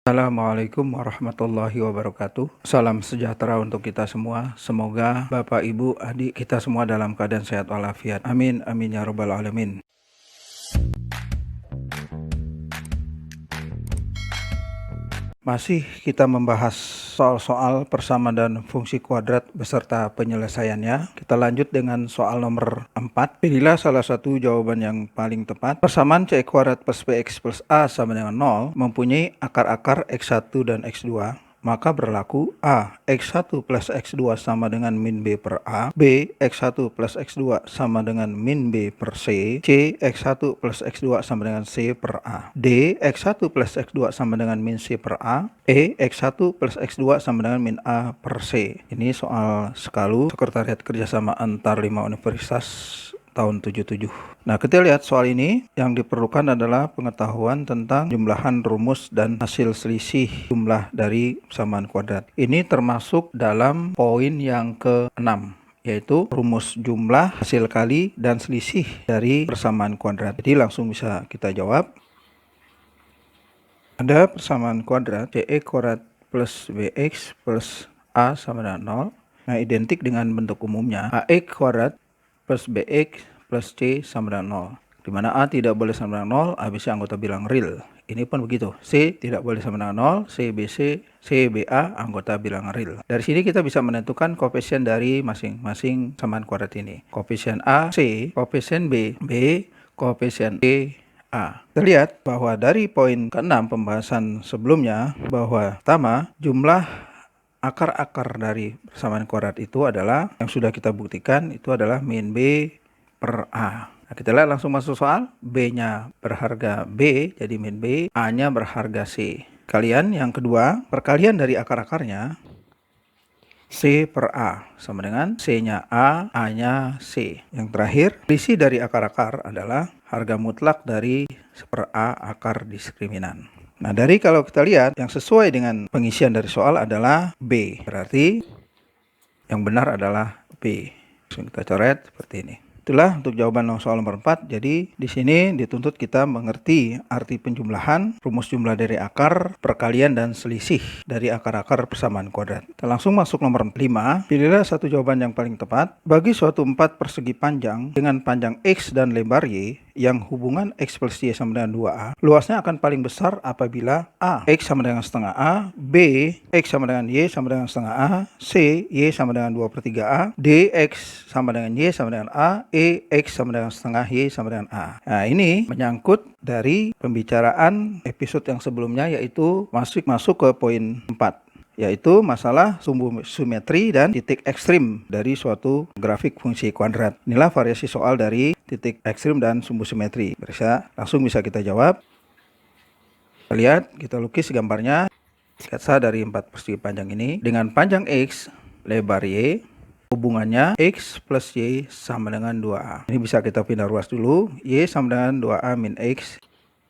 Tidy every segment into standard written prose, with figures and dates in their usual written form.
Assalamualaikum warahmatullahi wabarakatuh. Salam sejahtera untuk kita semua. Semoga Bapak, Ibu, adik kita semua dalam keadaan sehat walafiat. Amin, amin ya rabbal alamin. Masih kita membahas soal-soal persamaan dan fungsi kuadrat beserta penyelesaiannya. Kita lanjut dengan soal nomor 4. Pilihlah salah satu jawaban yang paling tepat. Persamaan C kuadrat plus BX plus A sama dengan 0 mempunyai akar-akar X1 dan X2. Maka berlaku A. X1 plus X2 sama dengan min B per A. B. X1 plus X2 sama dengan min B per C. C. X1 plus X2 sama dengan C per A. D. X1 plus X2 sama dengan min C per A. E. X1 plus X2 sama dengan min A per C. Ini soal sekalu Sekretariat Kerjasama Antar 5 Universitas tahun 77. Nah, kita lihat soal ini yang diperlukan adalah pengetahuan tentang jumlahan rumus dan hasil selisih jumlah dari persamaan kuadrat. Ini termasuk dalam poin yang ke-6, yaitu rumus jumlah, hasil kali, dan selisih dari persamaan kuadrat. Jadi langsung bisa kita jawab. Ada persamaan kuadrat CE kuadrat plus BX plus A sama dengan 0. Nah, identik dengan bentuk umumnya AX kuadrat plus BX plus C sama dengan 0. Di mana A tidak boleh sama dengan 0, A bisa anggota bilang real. Ini pun begitu. C tidak boleh sama dengan 0, C BC, C BA anggota bilang real. Dari sini kita bisa menentukan koefisien dari masing-masing persamaan kuadrat ini. Koefisien A, C, koefisien B, B, koefisien C, A. Kita lihat bahwa dari poin ke-6 pembahasan sebelumnya bahwa pertama jumlah akar-akar dari persamaan kuadrat itu adalah yang sudah kita buktikan itu adalah min B per A. Nah, kita lihat langsung masuk soal. B-nya berharga B, jadi min B. A-nya berharga C. Kalian yang kedua, perkalian dari akar-akarnya C per A sama dengan C-nya A, A-nya C. Yang terakhir, selisih dari akar-akar adalah harga mutlak dari per A akar diskriminan. Nah, dari kalau kita lihat yang sesuai dengan pengisian dari soal adalah B. Berarti yang benar adalah B. Langsung kita coret seperti ini. Itulah untuk jawaban soal nomor 4. Jadi di sini dituntut kita mengerti arti penjumlahan, rumus jumlah dari akar, perkalian dan selisih dari akar-akar persamaan kuadrat. Kita langsung masuk nomor 5. Pilihlah satu jawaban yang paling tepat. Bagi suatu 4 persegi panjang dengan panjang X dan lebar Y yang hubungan X plus Y sama dengan 2A, luasnya akan paling besar apabila A. X sama dengan setengah A, B. X sama dengan Y sama dengan setengah A, C. Y sama dengan 2/3A, D. X sama dengan Y sama dengan A, E. X sama dengan setengah Y sama dengan A. Nah, ini menyangkut dari pembicaraan episode yang sebelumnya, yaitu masuk ke poin 4. Yaitu masalah sumbu simetri dan titik ekstrim dari suatu grafik fungsi kuadrat. Inilah variasi soal dari titik ekstrim dan sumbu simetri. Langsung bisa kita jawab. Kita lihat, kita lukis gambarnya. Sketsa dari 4 persegi panjang ini. Dengan panjang X, lebar Y, hubungannya X plus Y sama dengan 2A. Ini bisa kita pindah ruas dulu. Y sama dengan 2A min X.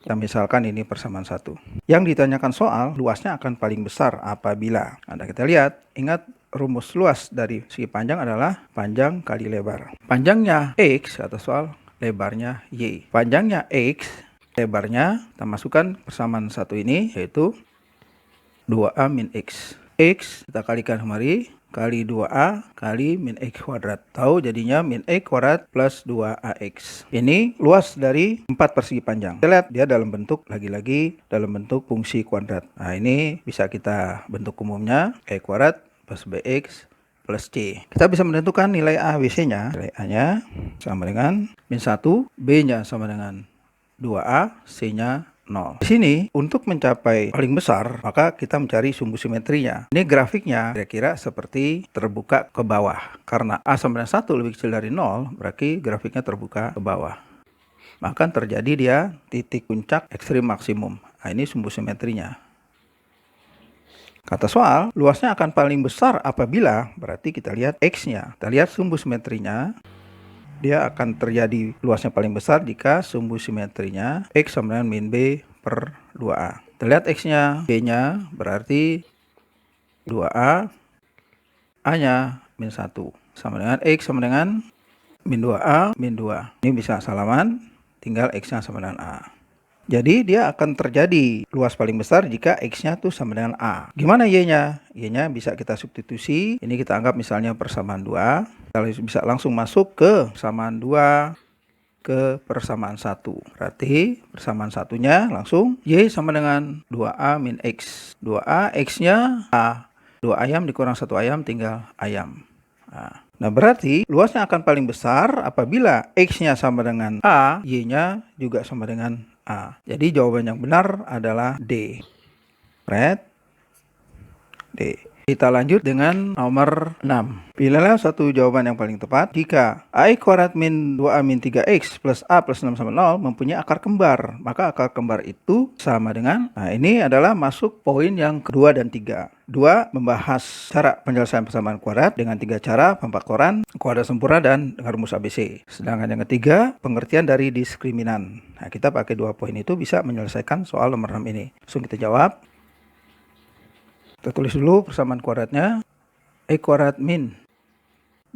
Kita misalkan ini persamaan 1. Yang ditanyakan soal, luasnya akan paling besar apabila. Nah, kita lihat, ingat rumus luas dari segi panjang adalah panjang kali lebar. Panjangnya X atau soal, lebarnya Y. Panjangnya X, lebarnya, kita masukkan persamaan 1 ini, yaitu 2A min X. X kita kalikan kemari, kali 2A kali min X kuadrat. Tahu jadinya min X kuadrat plus 2AX. Ini luas dari 4 persegi panjang. Kita lihat dia dalam bentuk, lagi-lagi dalam bentuk fungsi kuadrat. Nah, ini bisa kita bentuk umumnya, X kuadrat plus BX plus C. Kita bisa menentukan nilai A, B, C-nya. Nilai A-nya sama dengan min 1, B-nya sama dengan 2A, C-nya 0. Di sini untuk mencapai paling besar maka kita mencari sumbu simetrinya. Ini grafiknya kira-kira seperti terbuka ke bawah. Karena A sama dengan 1 lebih kecil dari 0, berarti grafiknya terbuka ke bawah. Maka terjadi dia titik puncak ekstrim maksimum. Nah, ini sumbu simetrinya. Kata soal, luasnya akan paling besar apabila, berarti kita lihat X-nya. Kita lihat sumbu simetrinya. Dia akan terjadi luasnya paling besar jika sumbu simetrinya X sama dengan min B per 2A. Kita lihat X-nya, B-nya berarti 2A, A-nya min 1. Sama dengan X sama dengan min 2A, min 2. Ini bisa salaman, tinggal X-nya sama dengan A. Jadi dia akan terjadi luas paling besar jika X-nya tuh sama dengan A. Gimana Y-nya? Y-nya bisa kita substitusi. Ini kita anggap misalnya persamaan 2. Kita bisa langsung masuk ke persamaan 2 ke persamaan 1. Berarti persamaan satunya langsung Y sama dengan 2A min X. 2A, X-nya A. 2 ayam dikurang 1 ayam tinggal ayam. Nah, berarti luasnya akan paling besar apabila X-nya sama dengan A, Y-nya juga sama dengan A. Jadi jawaban yang benar adalah D. Red D. Kita lanjut dengan nomor 6. Pilihlah satu jawaban yang paling tepat jika AX kuadrat min 2A min 3X plus A plus 6 sama 0 mempunyai akar kembar. Maka akar kembar itu sama dengan, nah ini adalah masuk poin yang kedua dan 3. 2. Membahas cara penyelesaian persamaan kuadrat dengan 3 cara pemfaktoran, kuadrat sempurna, dan dengan rumus ABC. Sedangkan yang ketiga, pengertian dari diskriminan. Nah, kita pakai 2 poin itu bisa menyelesaikan soal nomor 6 ini. Langsung kita jawab. Kita tulis dulu persamaan kuadratnya. X kuadrat min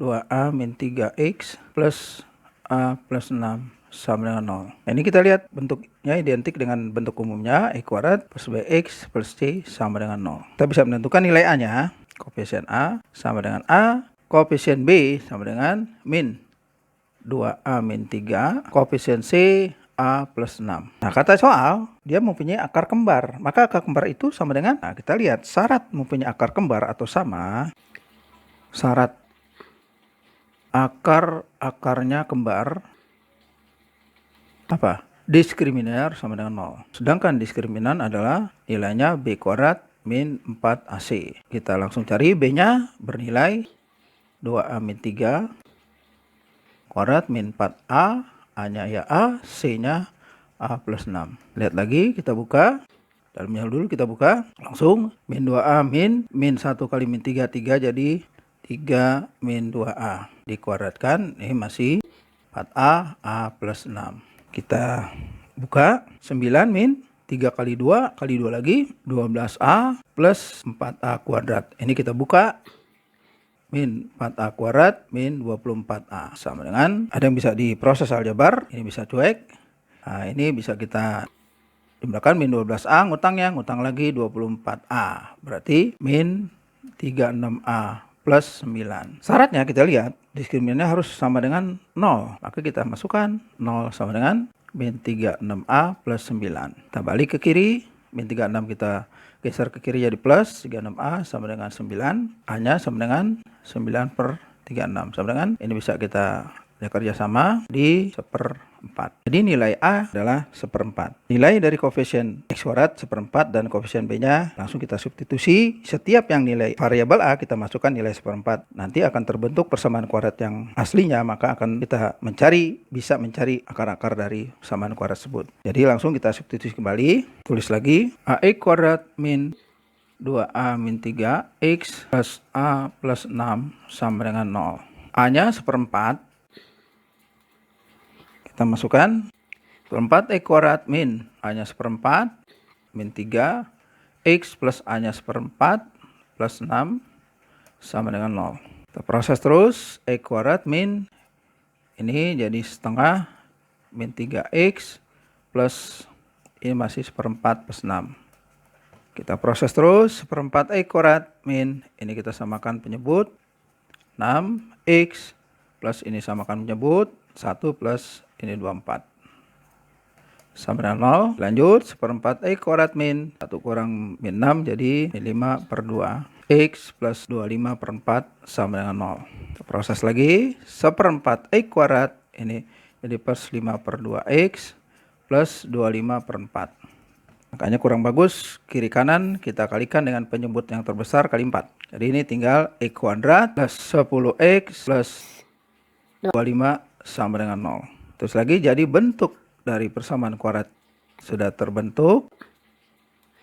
2A min 3X plus A plus 6 sama dengan 0. Nah, ini kita lihat bentuknya identik dengan bentuk umumnya. X kuadrat plus BX plus C sama dengan 0. Kita bisa menentukan nilai A-nya. Koefisien A sama dengan A. Koefisien B sama dengan min 2A min 3. Koefisien C A plus 6. Nah, kata soal, dia mempunyai akar kembar. Maka akar kembar itu sama dengan, nah kita lihat syarat mempunyai akar kembar atau sama. Syarat akarnya kembar apa? Diskriminar sama dengan 0. Sedangkan diskriminan adalah nilainya B kuadrat min 4AC. Kita langsung cari B-nya bernilai 2A min 3 kuadrat min 4A. A-nya ya A, C-nya A plus 6. Lihat lagi, kita buka. Dalamnya dulu kita buka. Langsung min 2A min 1 kali min 3, 3 jadi 3 min 2A. Dikuadratkan, ini masih 4A, A plus 6. Kita buka, 9 min 3 kali 2 lagi, 12A plus 4A kuadrat. Ini kita buka. Min 4A kuadrat min 24A sama dengan, ada yang bisa diproses aljabar, ini bisa cuek. Nah, ini bisa kita jumlahkan min 12A, ngutang lagi 24A. Berarti min 36A plus 9. Syaratnya kita lihat, diskriminannya harus sama dengan 0. Maka kita masukkan 0 sama dengan min 36A plus 9. Kita balik ke kiri, min 36 kita geser ke kiri jadi plus, 36A sama dengan 9. A-nya sama dengan 9 per 36. Sama dengan, ini bisa kita kerja sama di 1/4. Jadi nilai A adalah 1/4. Nilai dari koefisien X kuadrat 1/4 dan koefisien B-nya langsung kita substitusi. Setiap yang nilai variabel A kita masukkan nilai 1/4. Nanti akan terbentuk persamaan kuadrat yang aslinya, maka akan kita bisa mencari akar-akar dari persamaan kuadrat tersebut. Jadi langsung kita substitusi kembali. Tulis lagi AX kuadrat min 2A min 3X plus A plus 6 sama dengan 0. A-nya 1/4. Kita masukkan 1/4 X kuadrat min A-nya 1/4 min 3 X plus A-nya 1/4 plus 6 sama dengan 0. Kita proses terus. X kuadrat min ini jadi setengah min 3X plus ini masih 1/4 plus 6. Kita proses terus. 1/4 X kuadrat min ini kita samakan penyebut 6X plus ini samakan penyebut 1 plus ini 24 sama dengan 0. Lanjut 1/4 X kuadrat min 1 kurang min 6 jadi 5/2 X plus 25/4 sama dengan 0. Kita proses lagi. 1/4 X kuadrat ini jadi plus 5/2 X plus 25/4. Makanya kurang bagus, kiri kanan kita kalikan dengan penyebut yang terbesar kali 4. Jadi ini tinggal X kuadrat plus 10X plus 25 sama dengan 0. Terus lagi, jadi bentuk dari persamaan kuadrat sudah terbentuk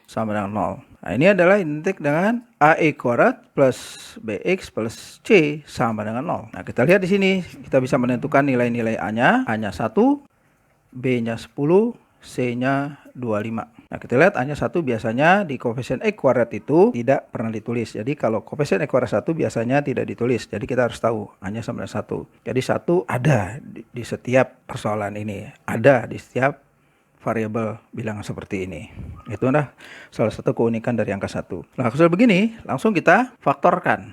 sama dengan 0. Nah, ini adalah identik dengan AX kuadrat plus BX plus C sama dengan 0. Nah, kita lihat di sini, kita bisa menentukan nilai-nilai A-nya. A-nya 1, B-nya 10, C-nya 25. Nah, kita lihat A-nya 1 biasanya di koefisien X kuadrat itu tidak pernah ditulis. Jadi kalau koefisien X kuadrat 1 biasanya tidak ditulis. Jadi kita harus tahu A-nya sama dengan 1. Jadi 1 ada di setiap persoalan ini. Ada di setiap variabel bilangan seperti ini. Itu adalah salah satu keunikan dari angka 1. Nah, kalau begini, langsung kita faktorkan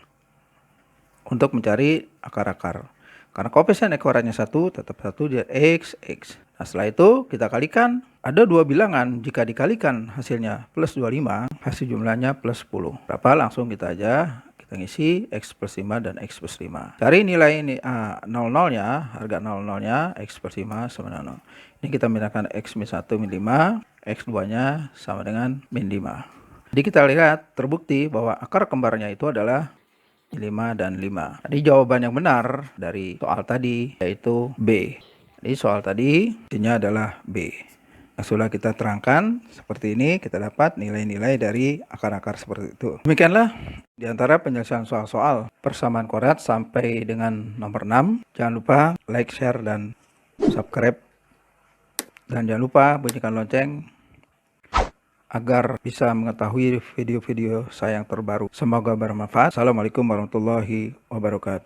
untuk mencari akar-akar. Karena koefisien ekorannya 1, tetap 1 dia X. Nah, setelah itu kita kalikan. Ada dua bilangan, jika dikalikan hasilnya plus 25, hasil jumlahnya plus 10. Berapa? Langsung kita aja. Kita ngisi X plus 5 dan X plus 5. Cari nilai ini 00-nya, harga 00-nya, X plus 5 sama dengan 0. Ini kita mintakan X min 1 min 5, X2-nya sama dengan min 5. Jadi kita lihat terbukti bahwa akar kembarnya itu adalah 5 dan 5. Jadi jawaban yang benar dari soal tadi yaitu B. Jadi soal tadi intinya adalah B. Nah, sudah kita terangkan seperti ini, kita dapat nilai-nilai dari akar-akar seperti itu. Demikianlah diantara penyelesaian soal-soal persamaan koordinat sampai dengan nomor 6. Jangan lupa like, share, dan subscribe. Dan jangan lupa bunyikan lonceng agar bisa mengetahui video-video saya yang terbaru. Semoga bermanfaat. Assalamualaikum warahmatullahi wabarakatuh.